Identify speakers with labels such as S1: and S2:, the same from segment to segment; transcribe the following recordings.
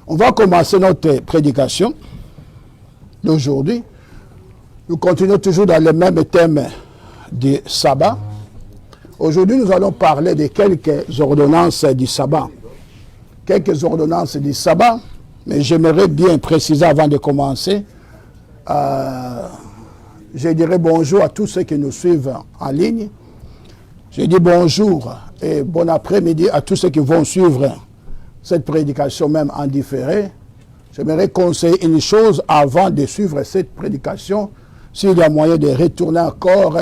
S1: On va commencer notre prédication d'aujourd'hui. Nous continuons toujours dans le même thème du sabbat. Aujourd'hui, nous allons parler de quelques ordonnances du sabbat. Quelques ordonnances du sabbat, mais j'aimerais bien préciser avant de commencer. Je dirais bonjour à tous ceux qui nous suivent en ligne. Je dis bonjour et bon après-midi à tous ceux qui vont suivre cette prédication même en différé. J'aimerais conseiller une chose avant de suivre cette prédication, s'il y a moyen de retourner encore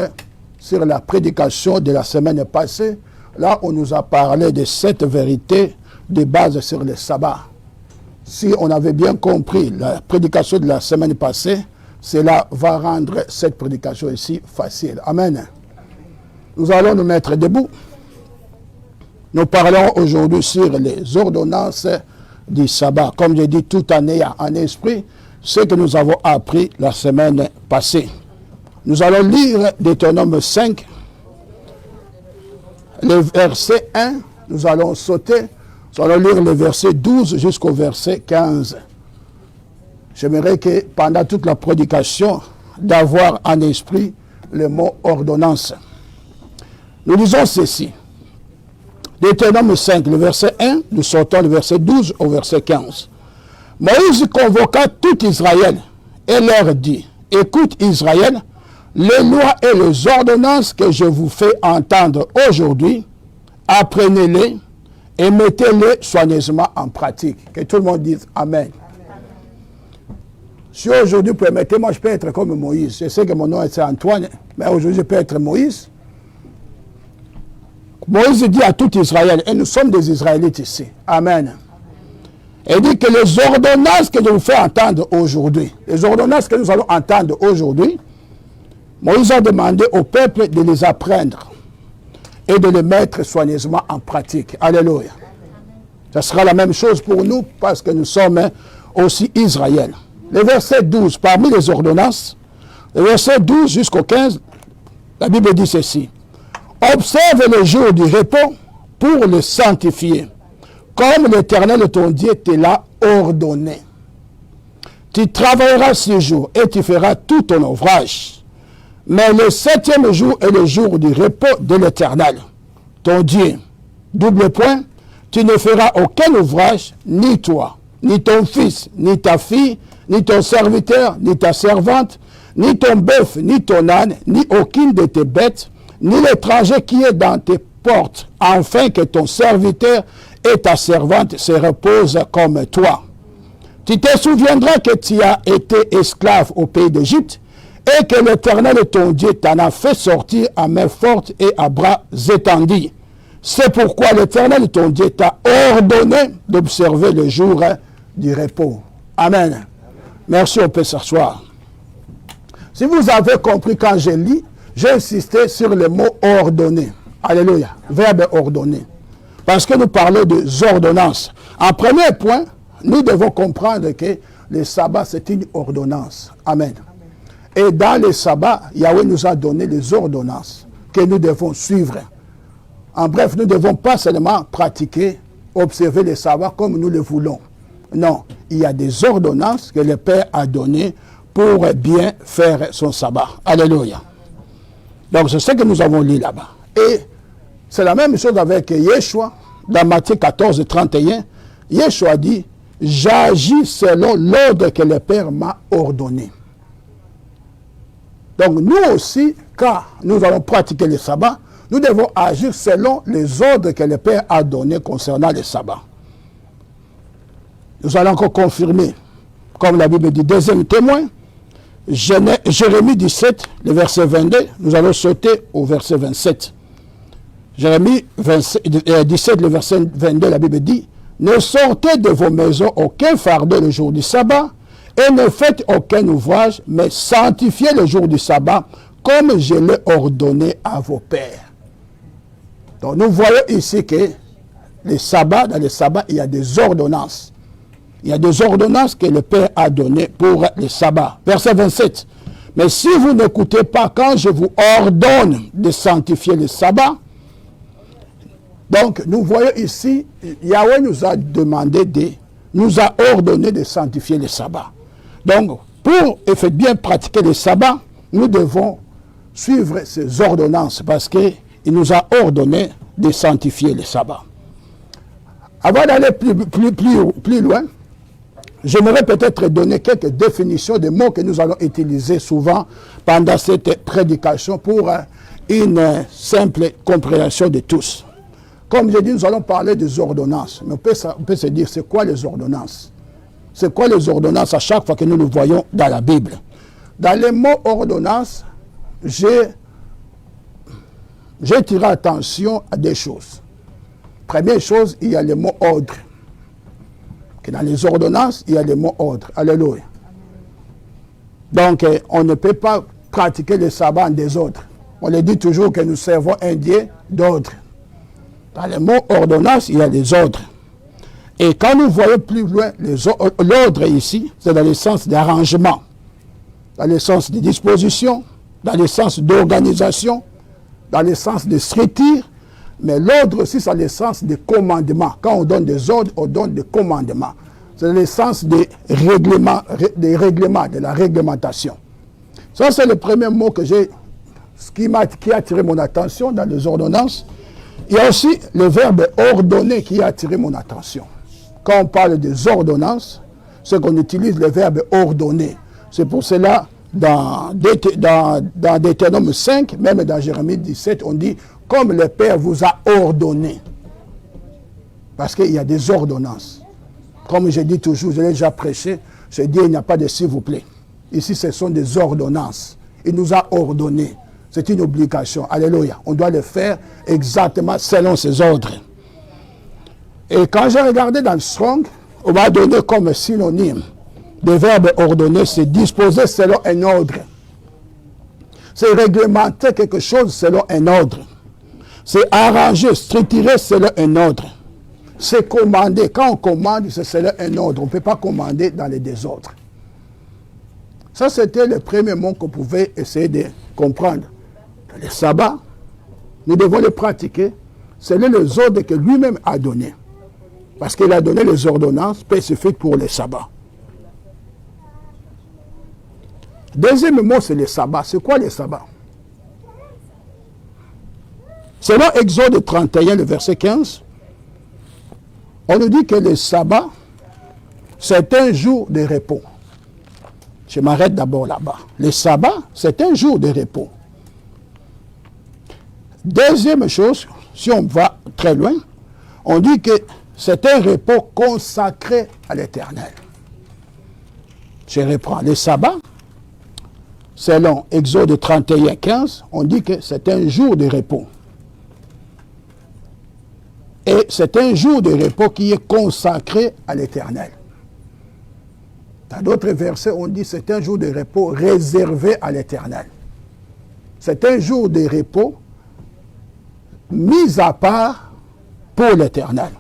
S1: sur la prédication de la semaine passée, là on nous a parlé de cette vérité de base sur le sabbat. Si on avait bien compris la prédication de la semaine passée, cela va rendre cette prédication ici facile. Amen. Nous allons nous mettre debout. Nous parlons aujourd'hui sur les ordonnances du sabbat. Comme je dis, tout en ayant en esprit ce que nous avons appris la semaine passée. Nous allons lire Deutéronome 5, le verset 1. Nous allons sauter. Nous allons lire le verset 12 jusqu'au verset 15. J'aimerais que pendant toute la prédication, d'avoir en esprit le mot ordonnance. Nous lisons ceci. Deutéronome 5, le verset 1, nous sortons le verset 12 au verset 15. Moïse convoqua tout Israël et leur dit, écoute Israël, les lois et les ordonnances que je vous fais entendre aujourd'hui, apprenez-les et mettez-les soigneusement en pratique. Que tout le monde dise Amen. Si aujourd'hui, permettez-moi, je peux être comme Moïse. Je sais que mon nom est Antoine, mais aujourd'hui, je peux être Moïse. Moïse dit à tout Israël, et nous sommes des Israélites ici. Amen. Il dit que les ordonnances que je vous fais entendre aujourd'hui, les ordonnances que nous allons entendre aujourd'hui, Moïse a demandé au peuple de les apprendre et de les mettre soigneusement en pratique. Alléluia. Ce sera la même chose pour nous parce que nous sommes aussi Israël. Le verset 12, parmi les ordonnances, le verset 12 jusqu'au 15, la Bible dit ceci. Observe le jour du repos pour le sanctifier, comme l'Éternel ton Dieu te l'a ordonné. Tu travailleras 6 jours et tu feras tout ton ouvrage. Mais le 7e jour est le jour du repos de l'Éternel, ton Dieu. Double point, tu ne feras aucun ouvrage, ni toi, ni ton fils, ni ta fille, ni ton serviteur, ni ta servante, ni ton bœuf, ni ton âne, ni aucune de tes bêtes, ni l'étranger qui est dans tes portes, afin que ton serviteur et ta servante se reposent comme toi. Tu te souviendras que tu as été esclave au pays d'Égypte, et que l'Éternel ton Dieu t'en a fait sortir à main forte et à bras étendus. C'est pourquoi l'Éternel ton Dieu t'a ordonné d'observer le jour du repos. Amen. Merci, on peut s'asseoir. Si vous avez compris quand je lis, j'ai insisté sur le mot ordonné. Alléluia. Verbe ordonné. Parce que nous parlons des ordonnances. En premier point, nous devons comprendre que le sabbat, c'est une ordonnance. Amen. Et dans le sabbat, Yahweh nous a donné les ordonnances que nous devons suivre. En bref, nous ne devons pas seulement pratiquer, observer le sabbat comme nous le voulons. Non, il y a des ordonnances que le Père a données pour bien faire son sabbat. Alléluia. Donc, c'est ce que nous avons lu là-bas. Et c'est la même chose avec Yeshua, dans Matthieu 14, 31. Yeshua dit, j'agis selon l'ordre que le Père m'a ordonné. Donc, nous aussi, quand nous allons pratiquer le sabbat, nous devons agir selon les ordres que le Père a donnés concernant le sabbat. Nous allons encore confirmer, comme la Bible dit, deuxième témoin, Jérémie 17, le verset 22, nous allons sauter au verset 27. Jérémie 17, le verset 22, la Bible dit, ne sortez de vos maisons aucun fardeau le jour du sabbat, et ne faites aucun ouvrage, mais sanctifiez le jour du sabbat, comme je l'ai ordonné à vos pères. Donc nous voyons ici que le sabbat, dans le sabbat, il y a des ordonnances. Il y a des ordonnances que le Père a données pour le sabbat. Verset 27. Mais si vous n'écoutez pas quand je vous ordonne de sanctifier le sabbat, donc nous voyons ici, Yahweh nous a demandé de nous a ordonné de sanctifier le sabbat. Donc, pour bien pratiquer le sabbat, nous devons suivre ces ordonnances parce qu'il nous a ordonné de sanctifier le sabbat. Avant d'aller plus loin, j'aimerais peut-être donner quelques définitions des mots que nous allons utiliser souvent pendant cette prédication pour une simple compréhension de tous. Comme je dis, nous allons parler des ordonnances. Mais on peut se dire, c'est quoi les ordonnances? C'est quoi les ordonnances à chaque fois que nous le voyons dans la Bible? Dans les mots ordonnances, j'ai tiré attention à des choses. Première chose, il y a le mot ordre. Que dans les ordonnances, il y a le mot ordre. Alléluia. Donc, on ne peut pas pratiquer le sabbat en désordre. On le dit toujours que nous servons un Dieu d'ordre. Dans le mot ordonnance, il y a des ordres. Et quand nous voyons plus loin l'ordre ici, c'est dans le sens d'arrangement, dans le sens de disposition, dans le sens d'organisation, dans le sens de structure, mais l'ordre aussi, c'est le sens de commandement. Quand on donne des ordres, on donne des commandements. C'est le sens des règlements, de la réglementation. Ça, c'est le premier mot que qui a attiré mon attention dans les ordonnances. Il y a aussi le verbe ordonner qui a attiré mon attention. Quand on parle des ordonnances, c'est qu'on utilise le verbe ordonner. C'est pour cela, dans Deutéronome 5, même dans Jérémie 17, on dit « comme le Père vous a ordonné ». Parce qu'il y a des ordonnances. Comme je dis toujours, je l'ai déjà prêché, je dis il n'y a pas de s'il vous plaît. Ici, ce sont des ordonnances. Il nous a ordonné. C'est une obligation. Alléluia. On doit le faire exactement selon ses ordres. Et quand j'ai regardé dans le Strong, on m'a donné comme synonyme de verbe ordonner, c'est disposer selon un ordre. C'est réglementer quelque chose selon un ordre. C'est arranger, structurer selon un ordre. C'est commander. Quand on commande, c'est selon un ordre. On ne peut pas commander dans les désordres. Ça, c'était le premier mot qu'on pouvait essayer de comprendre. Le sabbat, nous devons le pratiquer selon les ordres que lui-même a donnés. Parce qu'il a donné les ordonnances spécifiques pour le sabbat. Deuxième mot, c'est le sabbat. C'est quoi le sabbat? Selon Exode 31, le verset 15, on nous dit que le sabbat, c'est un jour de repos. Je m'arrête d'abord là-bas. Le sabbat, c'est un jour de repos. Deuxième chose, si on va très loin, on dit que c'est un repos consacré à l'Éternel. Je reprends. Le sabbat, selon Exode 31, 15, on dit que c'est un jour de repos. Et c'est un jour de repos qui est consacré à l'Éternel. Dans d'autres versets, on dit que c'est un jour de repos réservé à l'Éternel. C'est un jour de repos mis à part pour l'Éternel.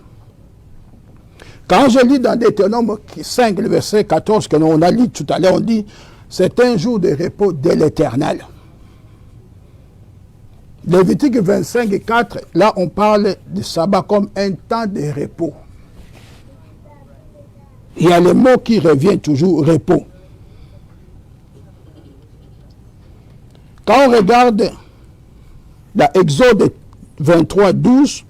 S1: Quand je lis dans Deutéronome 5, le verset 14, que l'on a lu tout à l'heure, on dit c'est un jour de repos de l'Éternel. Lévitique 25 et 4, là on parle du sabbat comme un temps de repos. Il y a le mot qui revient toujours, repos. Quand on regarde dans Exode 23, 12,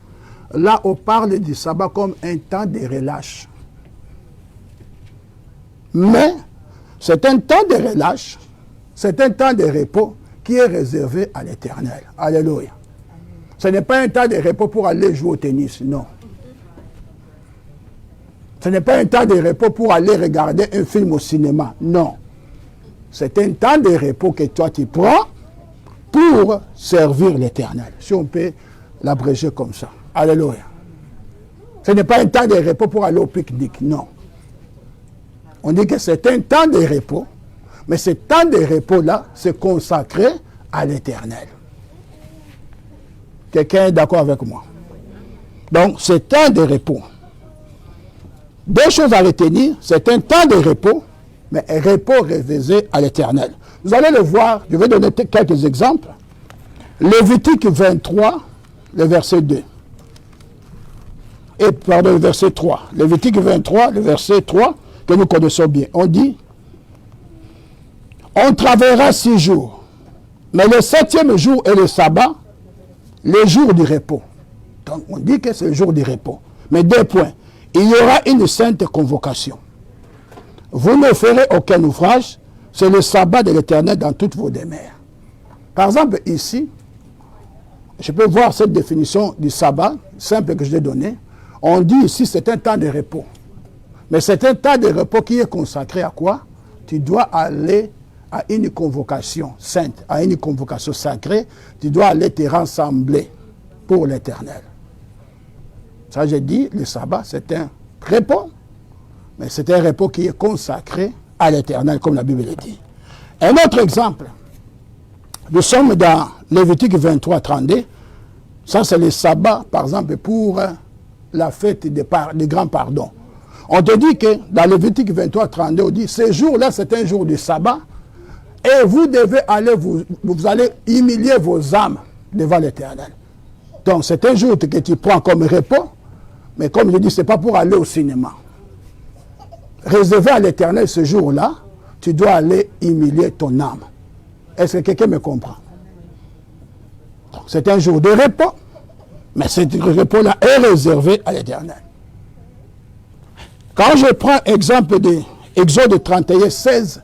S1: là on parle du sabbat comme un temps de relâche. Mais c'est un temps de relâche, c'est un temps de repos qui est réservé à l'Éternel. Alléluia. Ce n'est pas un temps de repos pour aller jouer au tennis, non. Ce n'est pas un temps de repos pour aller regarder un film au cinéma, non. C'est un temps de repos que toi tu prends pour servir l'Éternel. Si on peut l'abréger comme ça. Alléluia. Ce n'est pas un temps de repos pour aller au pique-nique, non. On dit que c'est un temps de repos, mais ce temps de repos-là, c'est consacré à l'Éternel. Quelqu'un est d'accord avec moi? Donc, ce temps de repos. Deux choses à retenir, c'est un temps de repos, mais un repos réservé à l'Éternel. Vous allez le voir, je vais donner quelques exemples. Lévitique 23, le verset 2. Et pardon, le verset 3. Lévitique 23, le verset 3, que nous connaissons bien. On dit, on travaillera 6 jours, mais le 7e jour est le sabbat, le jour du repos. Donc on dit que c'est le jour du repos. Mais 2 points. Il y aura une sainte convocation. Vous ne ferez aucun ouvrage, c'est le sabbat de l'Éternel dans toutes vos demeures. Par exemple, ici, je peux voir cette définition du sabbat, simple que je l'ai donnée. On dit ici c'est un temps de repos. Mais c'est un temps de repos qui est consacré à quoi? Tu dois aller à une convocation sainte, à une convocation sacrée. Tu dois aller te rassembler pour l'Éternel. Ça, j'ai dit, le sabbat, c'est un repos. Mais c'est un repos qui est consacré à l'Éternel, comme la Bible le dit. Un autre exemple. Nous sommes dans Lévitique 23, 32. Ça, c'est le sabbat, par exemple, pour la fête des grands pardons. On te dit que dans Lévitique 23, 32, on dit, ce jour-là, c'est un jour de sabbat, et vous devez aller, vous allez humilier vos âmes devant l'Éternel. Donc, c'est un jour que tu prends comme repos, mais comme je dis, ce n'est pas pour aller au cinéma. Réservé à l'Éternel ce jour-là, tu dois aller humilier ton âme. Est-ce que quelqu'un me comprend? C'est un jour de repos, mais ce repos-là est réservé à l'Éternel. Quand je prends exemple de Exode 31, 16,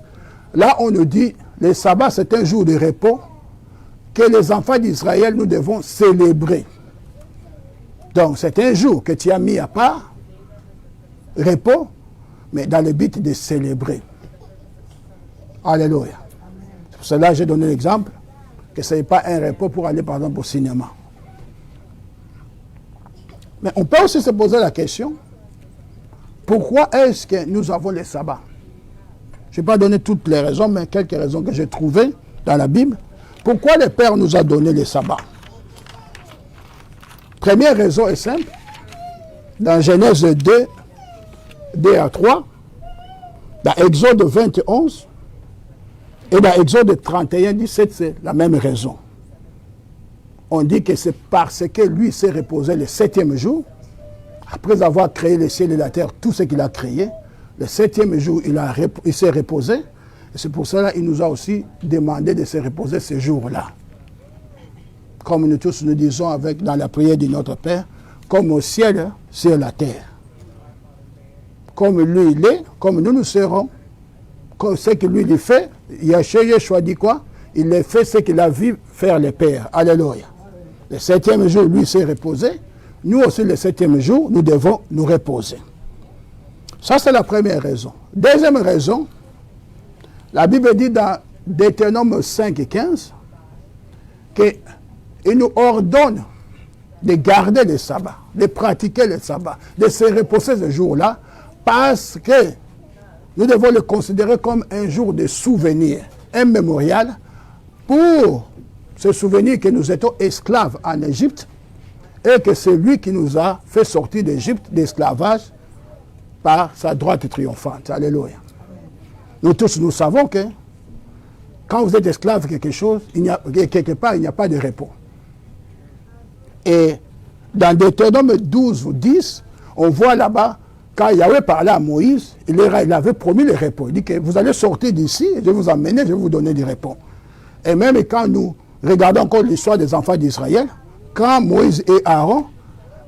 S1: là on nous dit, le sabbat c'est un jour de repos que les enfants d'Israël nous devons célébrer. Donc c'est un jour que tu as mis à part, repos, mais dans le but de célébrer. Alléluia. C'est pour cela que j'ai donné l'exemple que ce n'est pas un repos pour aller par exemple au cinéma. Mais on peut aussi se poser la question, pourquoi est-ce que nous avons les sabbats? Je n'ai pas donné toutes les raisons, mais quelques raisons que j'ai trouvées dans la Bible. Pourquoi le Père nous a donné les sabbats? Première raison est simple. Dans Genèse 2, 2 à 3, dans Exode 21, et dans Exode 31, 17, c'est la même raison. On dit que c'est parce que lui s'est reposé le 7e jour, après avoir créé le ciel et la terre, tout ce qu'il a créé, le 7e jour, il s'est reposé. Et c'est pour cela qu'il nous a aussi demandé de se reposer ce jour-là. Comme nous tous nous disons dans la prière de notre Père, comme au ciel, sur la terre. Comme lui il est, comme nous serons. Comme ce que lui il fait, Yeshua dit quoi? Il a fait ce qu'il a vu faire le Père. Alléluia. Le 7e jour, lui s'est reposé. Nous aussi, le 7e jour, nous devons nous reposer. Ça, c'est la première raison. Deuxième raison, la Bible dit dans Deutéronome 5 et 15 qu'il nous ordonne de garder le sabbat, de pratiquer le sabbat, de se reposer ce jour-là, parce que nous devons le considérer comme un jour de souvenir, un mémorial, pour se souvenir que nous étions esclaves en Égypte et que c'est lui qui nous a fait sortir d'Égypte, d'esclavage, par sa droite triomphante. Alléluia. Nous tous, nous savons que quand vous êtes esclave de quelque chose, quelque part, il n'y a pas de repos. Et dans Deutéronome 12 ou 10, on voit là-bas, quand Yahweh parlait à Moïse, il avait promis le repos. Il dit que vous allez sortir d'ici, je vais vous emmener, je vais vous donner du repos. Et même quand nous regardons encore l'histoire des enfants d'Israël, quand Moïse et Aaron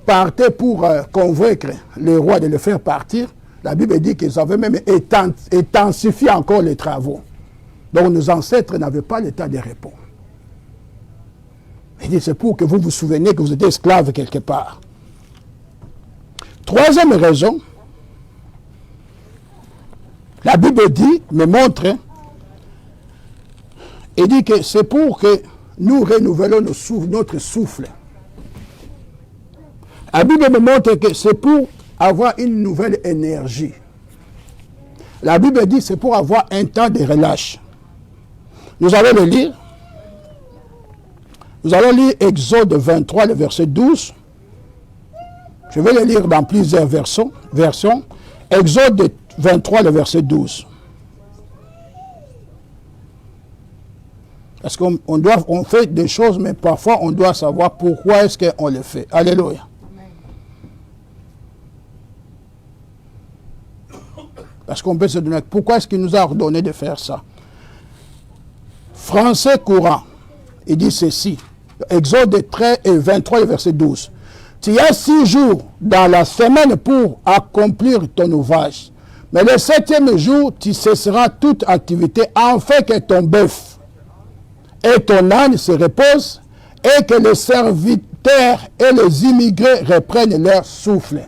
S1: partaient pour convaincre les rois de le faire partir, la Bible dit qu'ils avaient même intensifié encore les travaux. Donc nos ancêtres n'avaient pas l'état de repos. Il dit c'est pour que vous vous souveniez que vous étiez esclaves quelque part. Troisième raison, la Bible dit, me montre, et dit que c'est pour que nous renouvelons notre souffle. La Bible me montre que c'est pour avoir une nouvelle énergie. La Bible dit que c'est pour avoir un temps de relâche. Nous allons le lire. Nous allons lire Exode 23, le verset 12. Je vais le lire dans plusieurs versions. Exode 23, le verset 12. Parce qu'on fait des choses, mais parfois on doit savoir pourquoi est-ce qu'on le fait. Alléluia. Parce qu'on peut se demander pourquoi est-ce qu'il nous a ordonné de faire ça. Français courant, il dit ceci, Exode 13 et 23, verset 12. Tu as 6 jours dans la semaine pour accomplir ton ouvrage. Mais le 7e jour, tu cesseras toute activité, afin que ton bœuf et ton âne se reposent, et que les serviteurs et les immigrés reprennent leur souffle.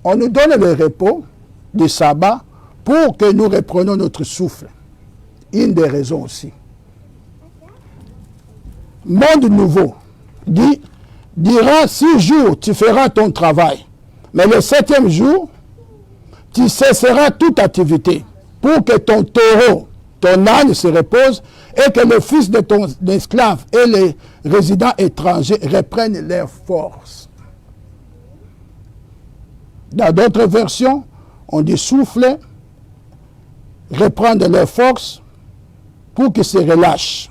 S1: On nous donne le repos du sabbat pour que nous reprenions notre souffle. Une des raisons aussi. Monde nouveau dira 6 jours tu feras ton travail, mais le 7e jour tu cesseras toute activité pour que ton taureau, ton âne se repose et que le fils de ton esclave et les résidents étrangers reprennent leur force. Dans d'autres versions, on dit souffler, reprendre leur force pour qu'ils se relâchent,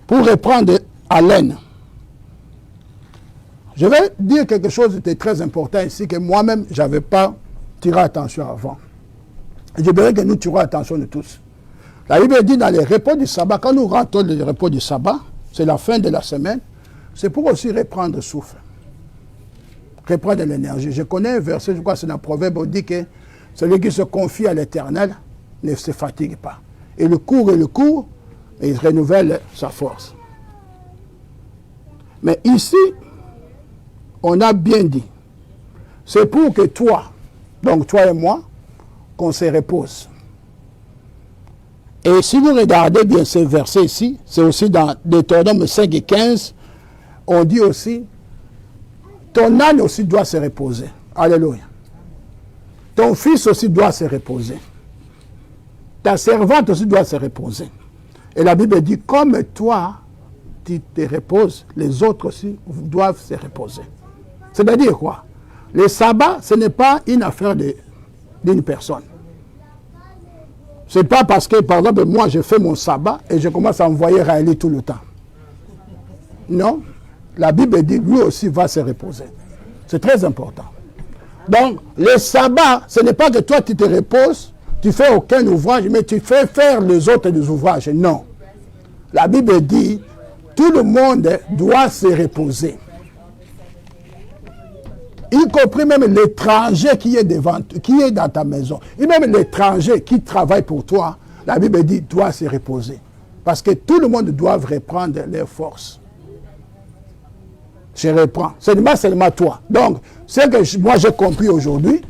S1: pour reprendre haleine. Je vais dire quelque chose de très important ici que moi-même, je n'avais pas tiré attention avant. Je voudrais que nous tirons attention de tous. La Bible dit dans les repos du sabbat, quand nous rentrons dans les repos du sabbat, c'est la fin de la semaine, c'est pour aussi reprendre souffle, reprendre l'énergie. Je connais un verset, je crois que c'est dans le Proverbe, on dit que celui qui se confie à l'Éternel ne se fatigue pas. Et le court, et il renouvelle sa force. Mais ici, on a bien dit, c'est pour que toi, donc toi et moi, qu'on se repose. Et si vous regardez bien ce verset ici, c'est aussi dans Deutéronome 5 et 15, on dit aussi, ton âne aussi doit se reposer. Alléluia. Ton fils aussi doit se reposer. Ta servante aussi doit se reposer. Et la Bible dit, comme toi, tu te reposes, les autres aussi doivent se reposer. C'est-à-dire quoi? Le sabbat, ce n'est pas une affaire d'une personne. Ce n'est pas parce que, par exemple, moi, je fais mon sabbat et je commence à envoyer Raëli tout le temps. Non. La Bible dit, lui aussi va se reposer. C'est très important. Donc, le sabbat, ce n'est pas que toi, tu te reposes, tu fais aucun ouvrage, mais tu fais faire les autres des ouvrages. Non. La Bible dit, tout le monde doit se reposer. Y compris même l'étranger qui est devant, qui est dans ta maison. Et même l'étranger qui travaille pour toi, la Bible dit, doit se reposer. Parce que tout le monde doit reprendre leurs forces. Je reprends. Seulement toi. Donc, ce que moi j'ai compris aujourd'hui,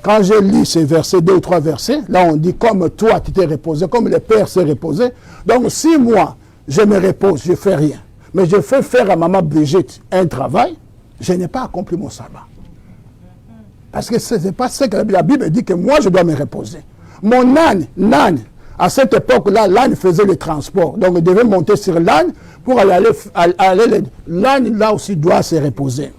S1: quand je lis ces versets, 2 ou 3 versets, là on dit, comme toi tu t'es reposé, comme le Père s'est reposé. Donc, si moi, je me repose, je ne fais rien, mais je fais faire à maman Brigitte un travail, je n'ai pas accompli mon sabbat. Parce que ce n'est pas ce que la Bible dit que moi, je dois me reposer. Mon âne, à cette époque-là, l'âne faisait le transport. Donc, il devait monter sur l'âne pour aller l'âne, là aussi, doit se reposer.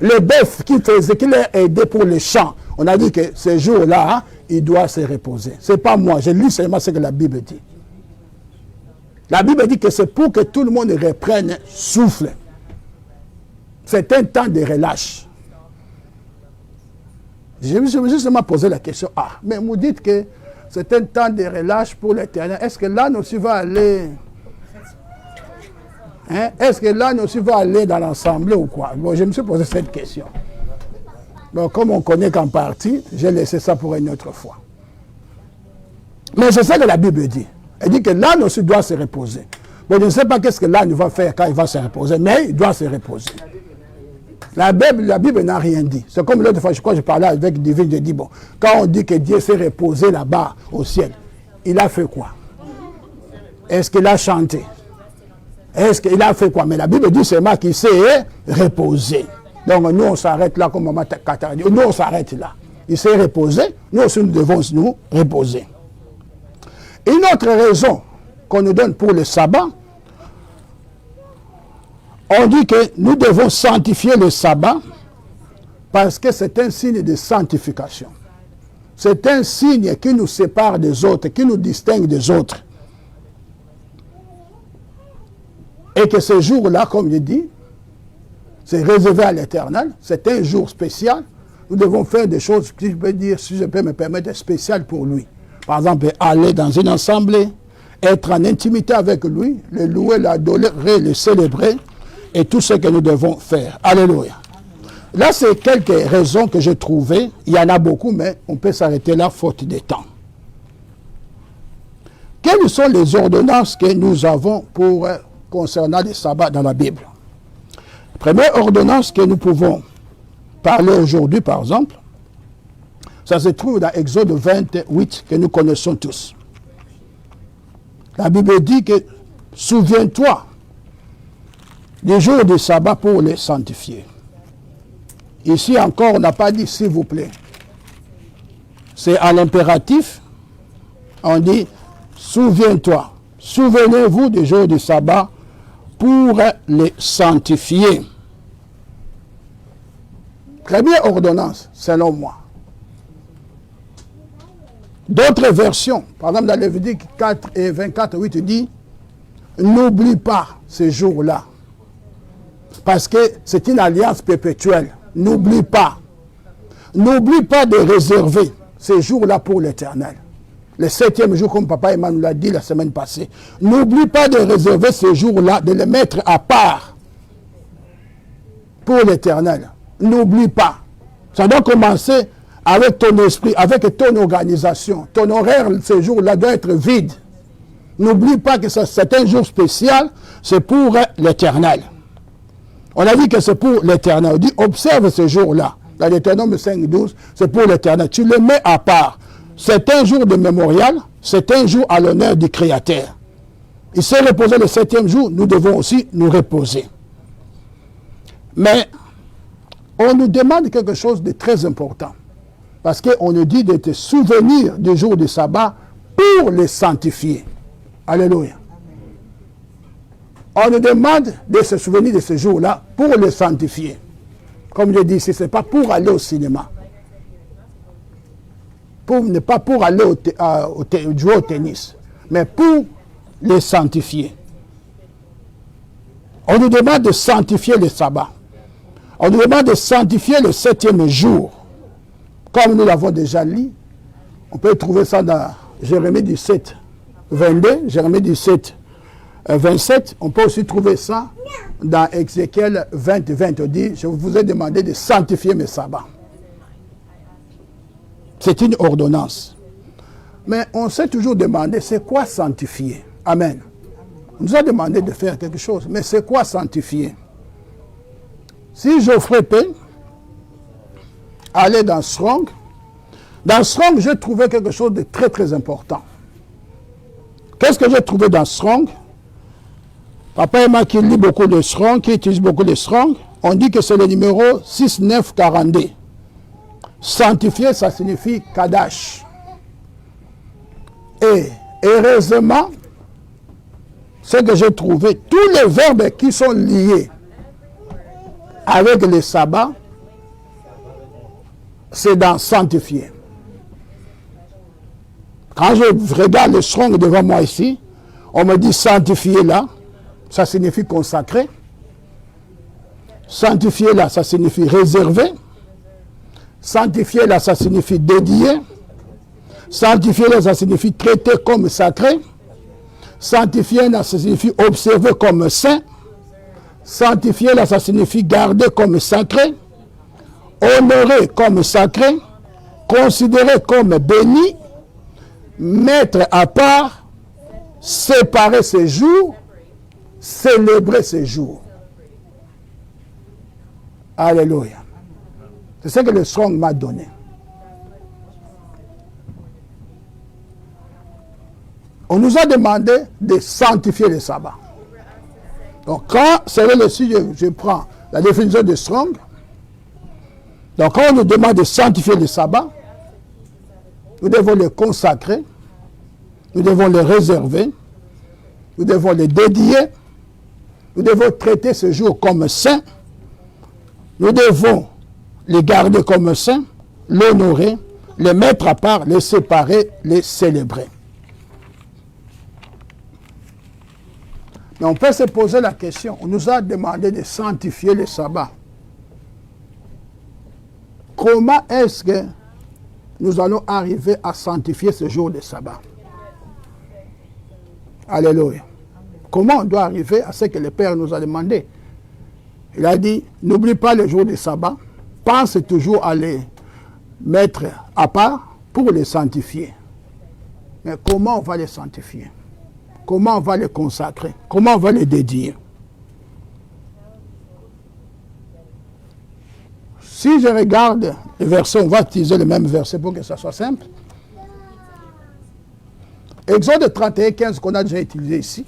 S1: Le bœuf qui l'a aidé pour les champs, on a dit que ce jour-là, il doit se reposer. Ce n'est pas moi, je lis seulement ce que la Bible dit. La Bible dit que c'est pour que tout le monde reprenne souffle. C'est un temps de relâche. Je me suis justement posé la question, mais vous dites que c'est un temps de relâche pour l'Éternel. Est-ce que l'âne aussi va aller... Est-ce que l'âne aussi va aller dans l'assemblée ou quoi? Bon, je me suis posé cette question. Bon, comme on connaît qu'en partie, j'ai laissé ça pour une autre fois. Mais c'est ça que la Bible dit. Elle dit que l'âne aussi doit se reposer. Bon, je ne sais pas qu'est-ce que l'âne va faire quand il va se reposer, mais il doit se reposer. La Bible n'a rien dit. C'est comme l'autre fois, je crois que je parlais avec Divine, je dis, bon, quand on dit que Dieu s'est reposé là-bas au ciel, il a fait quoi? Est-ce qu'il a chanté? Est-ce qu'il a fait quoi? Mais la Bible dit seulement qu'il s'est reposé. Donc nous, on s'arrête là, comme Maman Kata dit. Nous, on s'arrête là. Il s'est reposé. Nous aussi, nous devons nous reposer. Une autre raison qu'on nous donne pour le sabbat, on dit que nous devons sanctifier le sabbat parce que c'est un signe de sanctification. C'est un signe qui nous sépare des autres, qui nous distingue des autres. Et que ce jour-là, comme je dis, c'est réservé à l'Éternel, c'est un jour spécial. Nous devons faire des choses, si je peux me permettre, spéciales pour lui. Par exemple, aller dans une assemblée, être en intimité avec lui, le louer, l'adorer, le célébrer, et tout ce que nous devons faire. Alléluia. Là, c'est quelques raisons que j'ai trouvées. Il y en a beaucoup, mais on peut s'arrêter là, faute de temps. Quelles sont les ordonnances que nous avons concernant les sabbats dans la Bible? Première ordonnance que nous pouvons parler aujourd'hui, par exemple, ça se trouve dans Exode 28 que nous connaissons tous. La Bible dit que souviens-toi des jours du sabbat pour les sanctifier. Ici encore, on n'a pas dit s'il vous plaît. C'est à l'impératif. On dit souviens-toi. Souvenez-vous des jours du sabbat pour les sanctifier. Première ordonnance, selon moi. D'autres versions, par exemple dans Lévitique 4 et 24, 8 dit n'oublie pas ces jours-là. Parce que c'est une alliance perpétuelle. N'oublie pas. N'oublie pas de réserver ces jours-là pour l'Éternel. Le 7e jour, comme Papa Emmanuel l'a dit la semaine passée. N'oublie pas de réserver ces jours-là, de les mettre à part pour l'Éternel. N'oublie pas. Ça doit commencer avec ton esprit, avec ton organisation. Ton horaire, ces jours-là, doit être vide. N'oublie pas que c'est un jour spécial, c'est pour l'Éternel. On a dit que c'est pour l'Éternel. On dit, observe ce jour-là. Dans Deutéronome 5, 12, c'est pour l'Éternel. Tu le mets à part. C'est un jour de mémorial, c'est un jour à l'honneur du Créateur. Il s'est reposé le 7e jour, nous devons aussi nous reposer. Mais on nous demande quelque chose de très important. Parce qu'on nous dit de te souvenir du jour du sabbat pour les sanctifier. Alléluia. On nous demande de se souvenir de ce jour-là pour les sanctifier. Comme je dis ici, ce n'est pas pour aller au cinéma. Pas pour aller jouer au tennis, mais pour les sanctifier. On nous demande de sanctifier le sabbat. On nous demande de sanctifier le 7e jour. Comme nous l'avons déjà lu, on peut trouver ça dans Jérémie 17, 22, Jérémie 17, 27. On peut aussi trouver ça dans Ézéchiel 20, 20. On dit, je vous ai demandé de sanctifier mes sabbats. C'est une ordonnance. Mais on s'est toujours demandé, c'est quoi sanctifier? Amen. On nous a demandé de faire quelque chose, mais c'est quoi sanctifier? Si Geoffrey peut aller dans Strong j'ai trouvé quelque chose de très très important. Qu'est-ce que j'ai trouvé dans Strong? Papa et moi qui lit beaucoup de Strong, qui utilise beaucoup de Strong, on dit que c'est le numéro 6942. Sanctifier, ça signifie Kadash. Et heureusement, ce que j'ai trouvé, tous les verbes qui sont liés avec le sabbat, c'est dans sanctifier. Quand je regarde le Strong devant moi ici, on me dit sanctifier là, ça signifie consacrer. Sanctifier là, ça signifie réserver. Sanctifier là, ça signifie dédier. Sanctifier là, ça signifie traiter comme sacré. Sanctifier là, ça signifie observer comme saint. Sanctifier là, ça signifie garder comme sacré. Honorer comme sacré. Considérer comme béni. Mettre à part. Séparer ses jours. Célébrer ses jours. Alléluia. C'est ce que le Strong m'a donné. On nous a demandé de sanctifier le sabbat. Donc, quand, c'est là si je prends la définition de Strong, donc quand on nous demande de sanctifier le sabbat, nous devons le consacrer, nous devons le réserver, nous devons le dédier, nous devons traiter ce jour comme saint, nous devons les garder comme saints, l'honorer, les mettre à part, les séparer, les célébrer. Mais on peut se poser la question, on nous a demandé de sanctifier le sabbat. comment est-ce que nous allons arriver à sanctifier ce jour de sabbat? Alléluia. Comment on doit arriver à ce que le Père nous a demandé? Il a dit, n'oublie pas le jour de sabbat, pense toujours à les mettre à part pour les sanctifier. Mais comment on va les sanctifier? Comment on va les consacrer? Comment on va les dédier? Si je regarde le verset, on va utiliser le même verset pour que ça soit simple. Exode 31, 15 qu'on a déjà utilisé ici,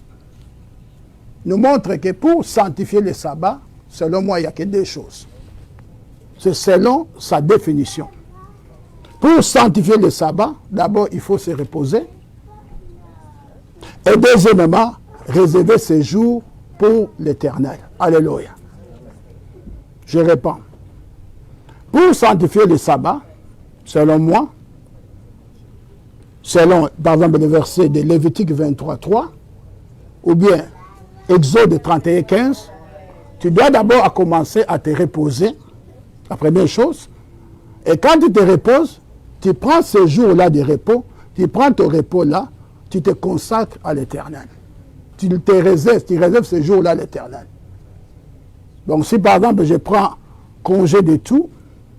S1: nous montre que pour sanctifier le sabbat, selon moi, il n'y a que deux choses. C'est selon sa définition. Pour sanctifier le sabbat, d'abord, il faut se reposer. Et deuxièmement, réserver ces jours pour l'Éternel. Alléluia. Je réponds. Pour sanctifier le sabbat, selon moi, selon, par exemple, le verset de Lévitique 23, 3, ou bien Exode 31, 15, tu dois d'abord commencer à te reposer, la première chose. Et quand tu te reposes, tu prends ce jour-là de repos, tu prends ton repos-là, tu te consacres à l'Éternel. Tu réserves ce jour-là à l'Éternel. Donc si par exemple je prends congé de tout,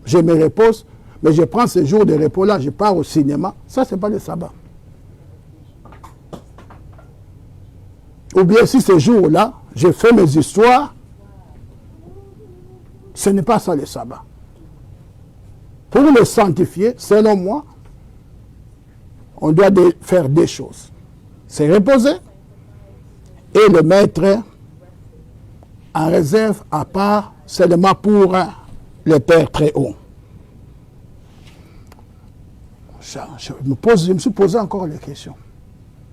S1: je me repose, mais je prends ce jour de repos-là, je pars au cinéma, ça c'est pas le sabbat. Ou bien si ce jour-là, je fais mes histoires, ce n'est pas ça le sabbat. Pour le sanctifier, selon moi, on doit faire deux choses. Se reposer et le mettre en réserve à part seulement pour le Père très haut. Je me suis posé encore la question.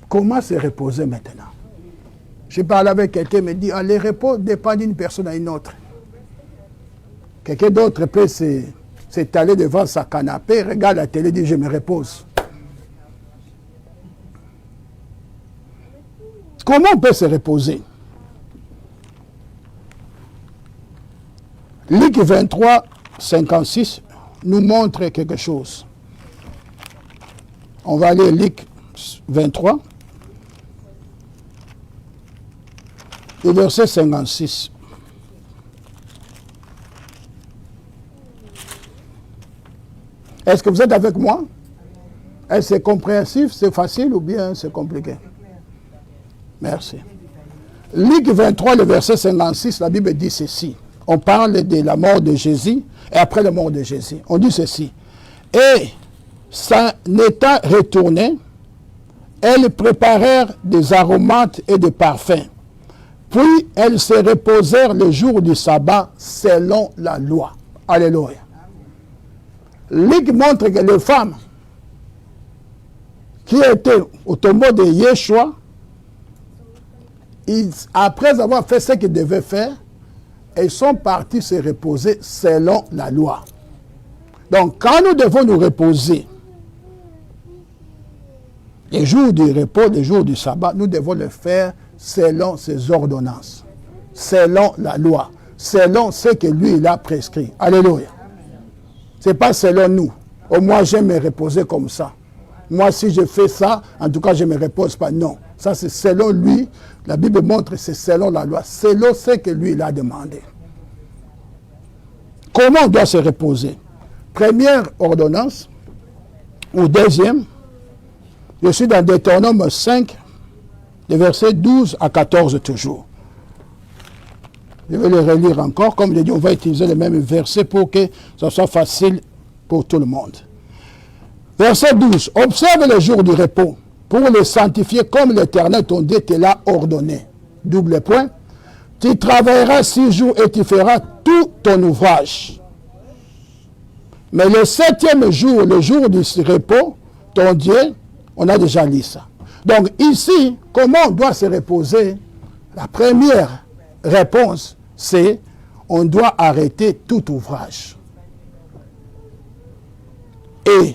S1: Comment se reposer maintenant? Je parle avec quelqu'un, me dit, le repos dépend d'une personne à une autre. Quelqu'un d'autre peut s'étaler devant sa canapé, regarde la télé, dit, je me repose. Comment on peut se reposer? Luc 23, 56 nous montre quelque chose. On va aller Luc 23, le verset 56. Est-ce que vous êtes avec moi? Est-ce que c'est compréhensif, c'est facile ou bien c'est compliqué? Merci. Luc 23, le verset 56, la Bible dit ceci. On parle de la mort de Jésus et après la mort de Jésus. On dit ceci. Et s'en étant retournés, elles préparèrent des aromates et des parfums. Puis elles se reposèrent le jour du sabbat selon la loi. Alléluia. Luc montre que les femmes qui étaient au tombeau de Yeshua, après avoir fait ce qu'ils devaient faire, ils sont partis se reposer selon la loi. Donc, quand nous devons nous reposer, les jours du repos, les jours du sabbat, nous devons le faire selon ses ordonnances, selon la loi, selon ce que lui, il a prescrit. Alléluia. Ce n'est pas selon nous. Oh, moi, j'aime me reposer comme ça. Moi, si je fais ça, en tout cas, je ne me repose pas. Non. Ça, c'est selon lui. La Bible montre que c'est selon la loi, selon ce que lui, il a demandé. Comment on doit se reposer? Première ordonnance, ou deuxième, je suis dans Deutéronome 5, les versets 12 à 14 toujours. Je vais le relire encore. Comme je l'ai dit, on va utiliser le même verset pour que ça soit facile pour tout le monde. Verset 12. Observe le jour du repos pour le sanctifier comme l'Éternel ton Dieu te l'a ordonné. Double point. Tu travailleras 6 jours et tu feras tout ton ouvrage. Mais le 7e jour, le jour du repos, ton Dieu, on a déjà lu ça. Donc ici, comment on doit se reposer? La première réponse, c'est on doit arrêter tout ouvrage. Et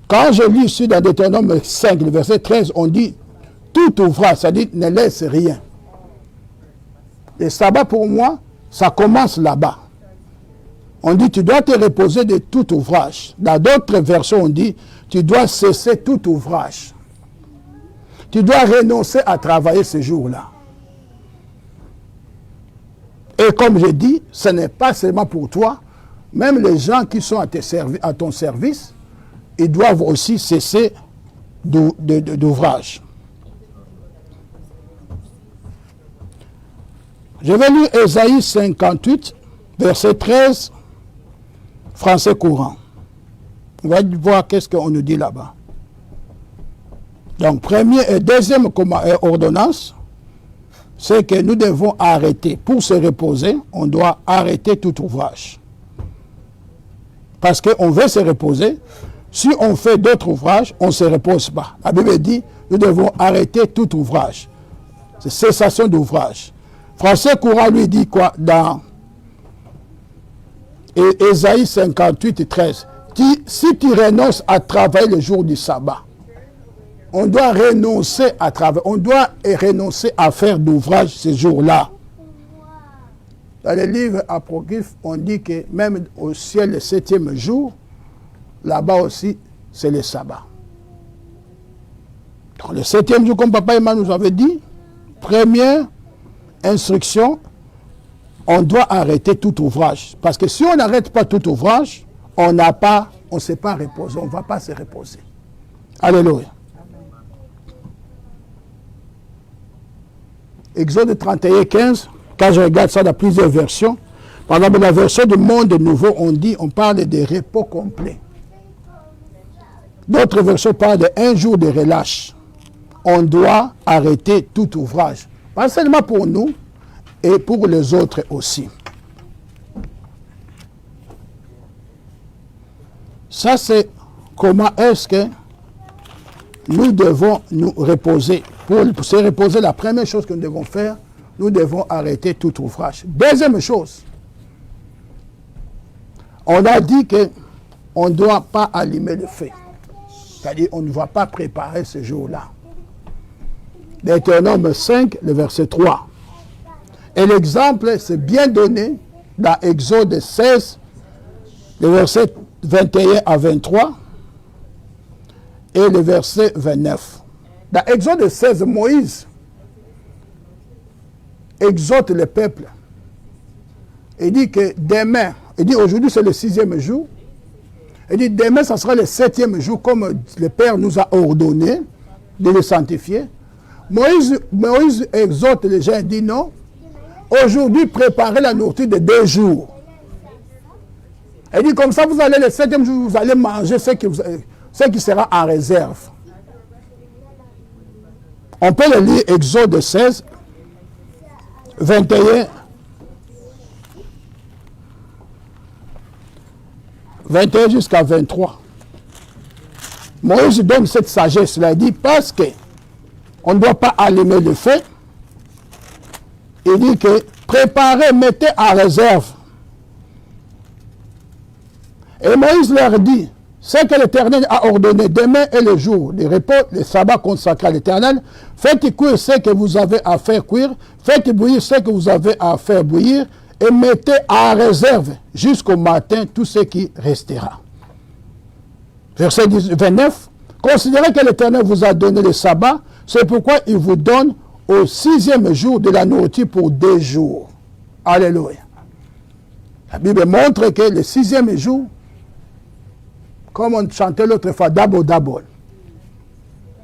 S1: quand je lis ici dans Deutéronome 5, le verset 13, on dit tout ouvrage, ça dit ne laisse rien. Le sabbat pour moi, ça commence là-bas. On dit, tu dois te reposer de tout ouvrage. Dans d'autres versions, on dit, tu dois cesser tout ouvrage. Tu dois renoncer à travailler ce jour-là. Et comme je dis, ce n'est pas seulement pour toi, même les gens qui sont à ton service, ils doivent aussi cesser d'ouvrage. Je vais lire Ésaïe 58, verset 13, français courant. On va voir qu'est-ce qu'on nous dit là-bas. Donc, première et deuxième ordonnance, c'est que nous devons arrêter. Pour se reposer, on doit arrêter tout ouvrage. Parce qu'on veut se reposer. Si on fait d'autres ouvrages, on ne se repose pas. La Bible dit, nous devons arrêter tout ouvrage. C'est cessation d'ouvrage. Français courant lui dit quoi dans Ésaïe 58, 13. Si tu renonces à travailler le jour du sabbat, on doit renoncer à travailler, on doit renoncer à faire d'ouvrage ce jour-là. Dans les livres apocryphes, on dit que même au ciel, le 7e jour, là-bas aussi, c'est le sabbat. Donc, le 7e jour, comme Papa Emmanuel nous avait dit, première instruction, on doit arrêter tout ouvrage. Parce que si on n'arrête pas tout ouvrage, on ne s'est pas reposé, on ne va pas se reposer. Alléluia. Exode 31, 15, quand je regarde ça dans plusieurs versions, par exemple, dans la version du Monde Nouveau, on parle de repos complet. D'autres versions parlent d'un jour de relâche. On doit arrêter tout ouvrage. Pas seulement pour nous, et pour les autres aussi. Ça, c'est comment est-ce que nous devons nous reposer. Pour se reposer, la première chose que nous devons faire, nous devons arrêter tout ouvrage. Deuxième chose, on a dit qu'on ne doit pas allumer le feu. C'est-à-dire qu'on ne va pas préparer ce jour-là. Deutéronome 5, le verset 3. Et l'exemple, c'est bien donné dans Exode 16, le verset 21 à 23 et le verset 29. Dans Exode 16, Moïse exhorte le peuple. Il dit que demain, il dit aujourd'hui c'est le 6e jour, il dit demain ça sera le 7e jour comme le Père nous a ordonné de le sanctifier. Moïse exhorte les gens et dit non, aujourd'hui préparez la nourriture de 2 jours. Il dit comme ça vous allez le 7e jour, vous allez manger ce qui sera en réserve. On peut le lire Exode 16, 21, 21 jusqu'à 23. Moïse donne cette sagesse-là. Il dit parce qu'on ne doit pas allumer le feu. Il dit que préparez, mettez en réserve. Et Moïse leur dit, ce que l'Éternel a ordonné, demain est le jour de repos, le sabbat consacré à l'Éternel. Faites cuire ce que vous avez à faire cuire, faites bouillir ce que vous avez à faire bouillir, et mettez en réserve jusqu'au matin tout ce qui restera. Verset 29. Considérez que l'Éternel vous a donné le sabbat, c'est pourquoi il vous donne au 6e jour de la nourriture pour 2 jours. Alléluia. La Bible montre que le 6e jour, comme on chantait l'autre fois, d'abord.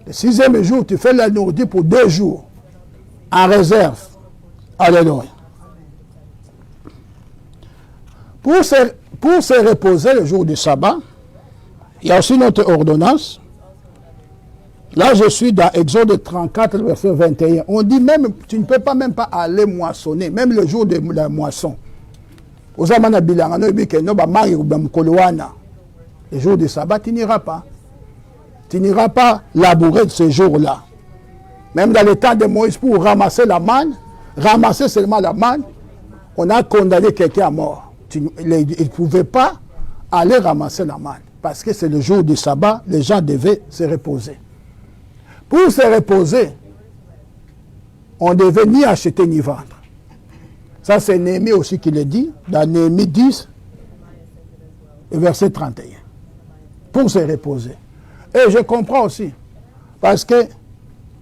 S1: Le 6e jour, tu fais la nourriture pour 2 jours, en réserve. Alléluia. Pour se reposer le jour du sabbat, il y a aussi notre ordonnance. Là, je suis dans Exode 34, verset 21. On dit même, tu ne peux pas même pas aller moissonner, même le jour de la moisson. Le jour du sabbat, tu n'iras pas. Tu n'iras pas labourer ce jour-là. Même dans le temps de Moïse, pour ramasser la manne, ramasser seulement la manne, on a condamné quelqu'un à mort. Il ne pouvait pas aller ramasser la manne. Parce que c'est le jour du sabbat, les gens devaient se reposer. Pour se reposer, on ne devait ni acheter ni vendre. Ça, c'est Néhémie aussi qui le dit, dans Néhémie 10, le verset 31. Pour se reposer. Et je comprends aussi. Parce que,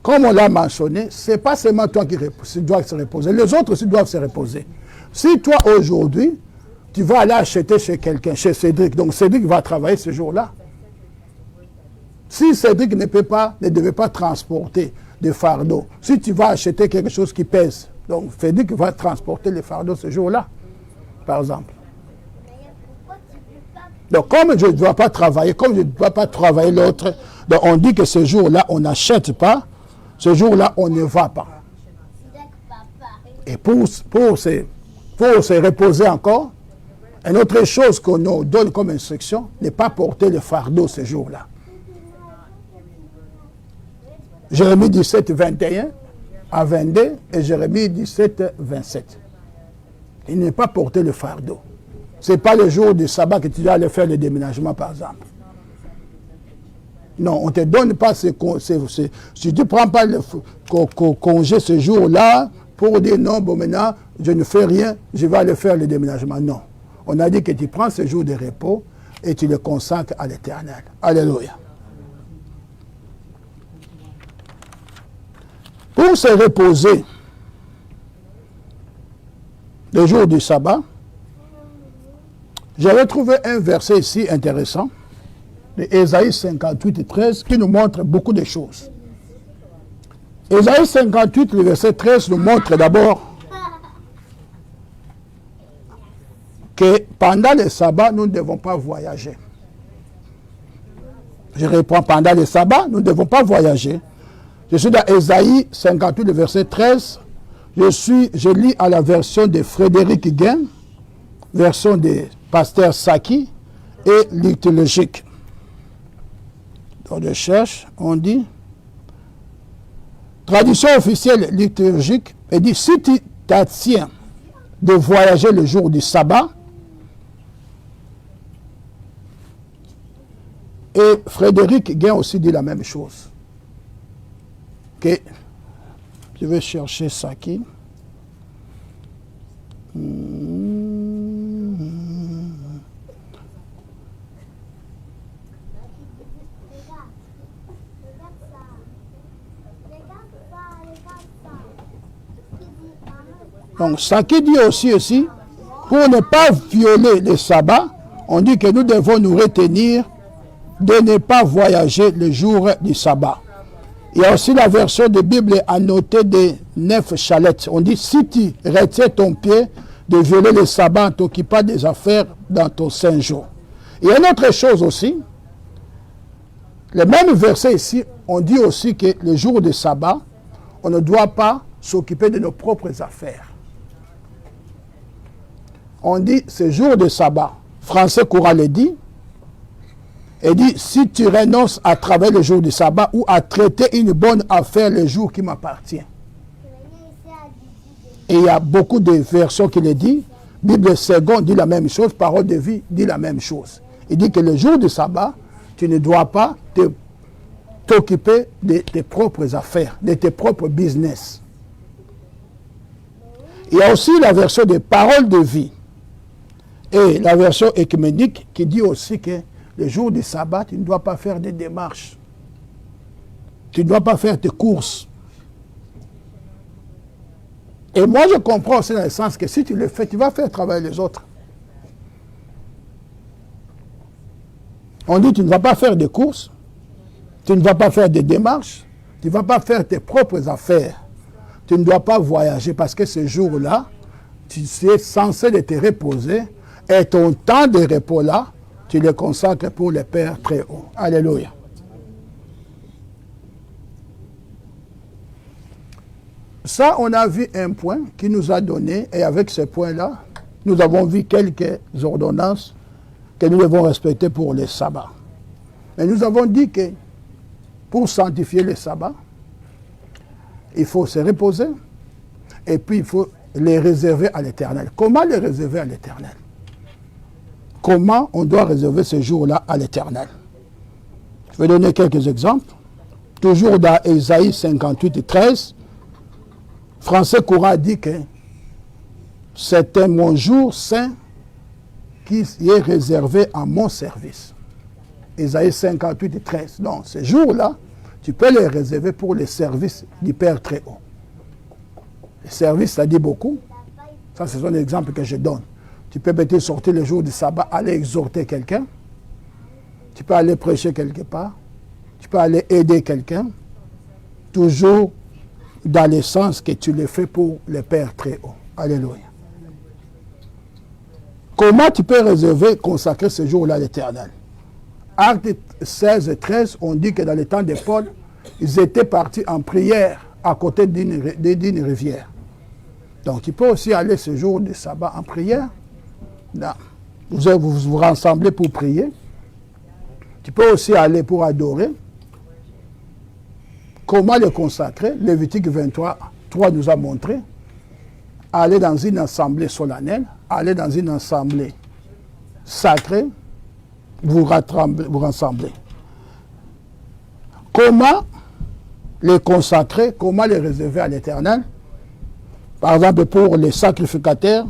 S1: comme on l'a mentionné, ce n'est pas seulement toi qui dois se reposer. Les autres aussi doivent se reposer. Si toi, aujourd'hui, tu vas aller acheter chez quelqu'un, chez Cédric, donc Cédric va travailler ce jour-là. Si Cédric ne devait pas transporter des fardeaux, si tu vas acheter quelque chose qui pèse, donc Cédric va transporter les fardeaux ce jour-là, par exemple. Donc, comme je ne dois pas travailler, comme je ne dois pas travailler l'autre, donc on dit que ce jour-là, on n'achète pas, ce jour-là, on ne va pas. Et pour se reposer encore, une autre chose qu'on nous donne comme instruction, n'est pas porter le fardeau ce jour-là. Jérémie 17, 21 à 22 et Jérémie 17, 27. Il n'est pas porter le fardeau. Ce n'est pas le jour du sabbat que tu dois aller faire le déménagement, par exemple. Non, on ne te donne pas si tu ne prends pas le congé ce jour-là pour dire non, bon maintenant, je ne fais rien, je vais aller faire le déménagement. Non. On a dit que tu prends ce jour de repos et tu le consacres à l'Éternel. Alléluia. Pour se reposer le jour du sabbat, j'ai retrouvé un verset ici intéressant, de Ésaïe 58, 13, qui nous montre beaucoup de choses. Ésaïe 58, le verset 13, nous montre d'abord que pendant le sabbat, nous ne devons pas voyager. Je reprends, pendant le sabbat, nous ne devons pas voyager. Je suis dans Ésaïe 58, le verset 13. Je lis à la version de Frédéric Guin, version de Pasteur Saki et liturgique. Dans je cherche, on dit, tradition officielle liturgique, elle dit, si tu t'abstiens de voyager le jour du sabbat, et Frédéric Guin aussi dit la même chose. Que je vais chercher Saki. Donc, Saki dit aussi, pour ne pas violer le sabbat, on dit que nous devons nous retenir de ne pas voyager le jour du sabbat. Il y a aussi la version de Bible annotée de 9 chalettes. On dit, si tu retiens ton pied de violer le sabbat en t'occupant des affaires dans ton saint jour. Il y a une autre chose aussi. Le même verset ici, on dit aussi que le jour du sabbat, on ne doit pas s'occuper de nos propres affaires. On dit, ce jour de sabbat, Français courant le dit, et dit, si tu renonces à travailler le jour du sabbat ou à traiter une bonne affaire le jour qui m'appartient. Et il y a beaucoup de versions qui le disent. Bible seconde dit la même chose, Parole de vie dit la même chose. Il dit que le jour du sabbat, tu ne dois pas t'occuper de tes propres affaires, de tes propres business. Il y a aussi la version de Parole de vie et la version œcuménique qui dit aussi que le jour du sabbat, tu ne dois pas faire des démarches. Tu ne dois pas faire tes courses. Et moi, je comprends aussi dans le sens que si tu le fais, tu vas faire travailler les autres. On dit tu ne vas pas faire des courses, tu ne vas pas faire des démarches, tu ne vas pas faire tes propres affaires. Tu ne dois pas voyager parce que ce jour-là, tu es censé de te reposer et ton temps de repos-là, tu le consacres pour le Père très haut. Alléluia. Ça, on a vu un point qui nous a donné, et avec ce point-là, nous avons vu quelques ordonnances que nous devons respecter pour le sabbat. Mais nous avons dit que pour sanctifier le sabbat, il faut se reposer, et puis il faut les réserver à l'Éternel. Comment les réserver à l'Éternel? Comment on doit réserver ce jour-là à l'Éternel? Je vais donner quelques exemples. Toujours dans Ésaïe 58, 13, Français courant dit que c'était mon jour saint qui est réservé à mon service. Isaïe 58 et 13. Donc, ces jours-là, tu peux les réserver pour les services du Père très haut. Les services, ça dit beaucoup. Ça, ce sont des exemples que je donne. Tu peux peut-être sortir le jour du sabbat, aller exhorter quelqu'un. Tu peux aller prêcher quelque part. Tu peux aller aider quelqu'un. Toujours dans le sens que tu le fais pour le Père très haut. Alléluia. Comment tu peux réserver, consacrer ce jour-là à l'Éternel? Actes 16 et 13, on dit que dans le temps de Paul, ils étaient partis en prière à côté d'une rivière. Donc, tu peux aussi aller ce jour du sabbat en prière. Là, vous rassemblez pour prier. Tu peux aussi aller pour adorer. Comment le consacrer? Lévitique 23, 3 nous a montré. Aller dans une assemblée solennelle, aller dans une assemblée sacrée, vous rassemblez. Comment les consacrer? Comment les réserver à l'Éternel? Par exemple, pour les sacrificateurs,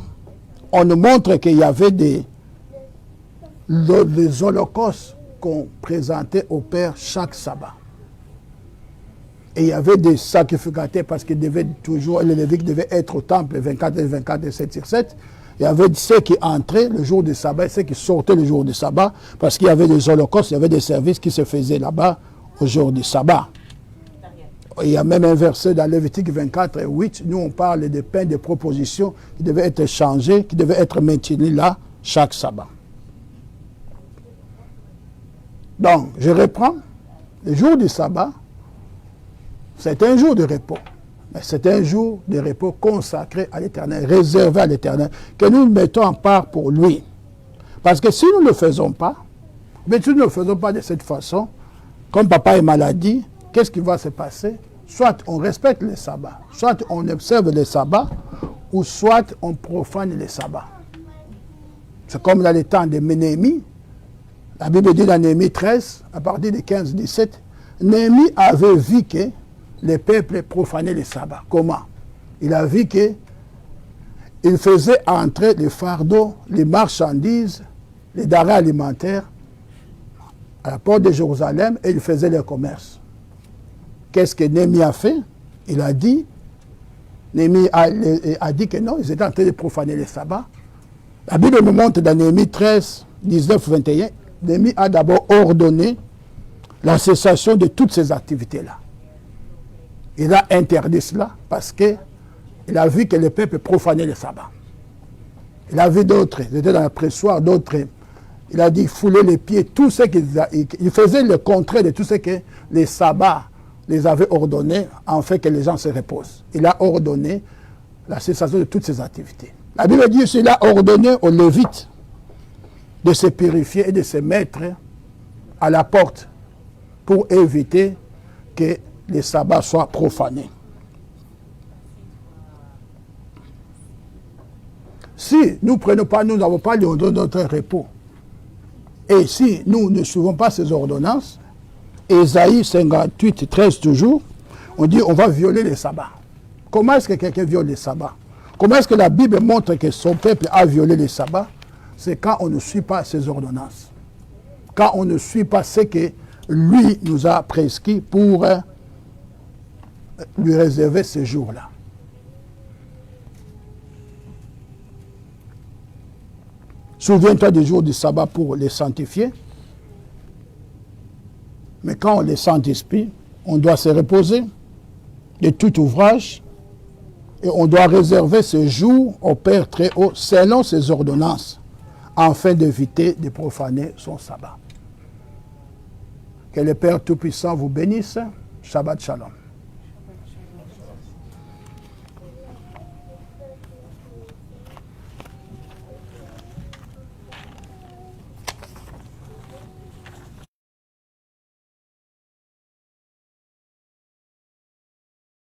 S1: on nous montre qu'il y avait des holocaustes qu'on présentait au Père chaque sabbat. Et il y avait des sacrificateurs parce qu'ils devaient toujours, les Lévites devaient être au temple 24 et 24 et 7 sur 7. Il y avait ceux qui entraient le jour du sabbat et ceux qui sortaient le jour du sabbat parce qu'il y avait des holocaustes, il y avait des services qui se faisaient là-bas au jour du sabbat. Il y a même un verset dans Lévitique 24 et 8, nous on parle des pains de proposition qui devaient être changés, qui devaient être maintenus là chaque sabbat. Donc, je reprends, le jour du sabbat, c'est un jour de repos. Mais c'est un jour de repos consacré à l'Éternel, réservé à l'Éternel, que nous mettons en part pour lui. Parce que si nous ne le faisons pas, mais si nous ne le faisons pas de cette façon, comme papa est maladie, qu'est-ce qui va se passer? Soit on respecte le sabbat, soit on observe le sabbat, ou soit on profane le sabbat. C'est comme dans les temps de Néhémie. La Bible dit dans Néhémie 13, à partir de 15-17, Néhémie avait vu que le peuple profanait le sabbat. Comment? Il a vu que il faisait entrer les fardeaux, les marchandises, les denrées alimentaires à la porte de Jérusalem et il faisait le commerce. Qu'est-ce que Néhémie a fait? Il a dit, Néhémie a dit que non, ils étaient en train de profaner le sabbat. La Bible nous montre dans Néhémie 13, 19, 21, Néhémie a d'abord ordonné la cessation de toutes ces activités-là. Il a interdit cela parce qu'il a vu que le peuple profanait le sabbat. Il a vu d'autres, ils étaient dans la pressoir, d'autres. Il a dit fouler les pieds, tout ce qu'il faisait le contraire de tout ce que les sabbats les avaient ordonné, en fait que les gens se reposent. Il a ordonné la cessation de toutes ces activités. La Bible dit qu'il a ordonné aux Lévites de se purifier et de se mettre à la porte pour éviter que les sabbats soient profanés. Si nous ne prenons pas, nous n'avons pas notre repos, et si nous ne suivons pas ces ordonnances, Isaïe 58, 13 toujours, on dit on va violer les sabbats. Comment est-ce que quelqu'un viole les sabbats? Comment est-ce que la Bible montre que son peuple a violé les sabbats? C'est quand on ne suit pas ces ordonnances. Quand on ne suit pas ce que lui nous a prescrit pour lui réserver ce jour-là. Souviens-toi du jour du sabbat pour les sanctifier. Mais quand on les sanctifie, on doit se reposer de tout ouvrage et on doit réserver ce jour au Père très haut selon ses ordonnances afin d'éviter de profaner son sabbat. Que le Père Tout-Puissant vous bénisse. Shabbat Shalom.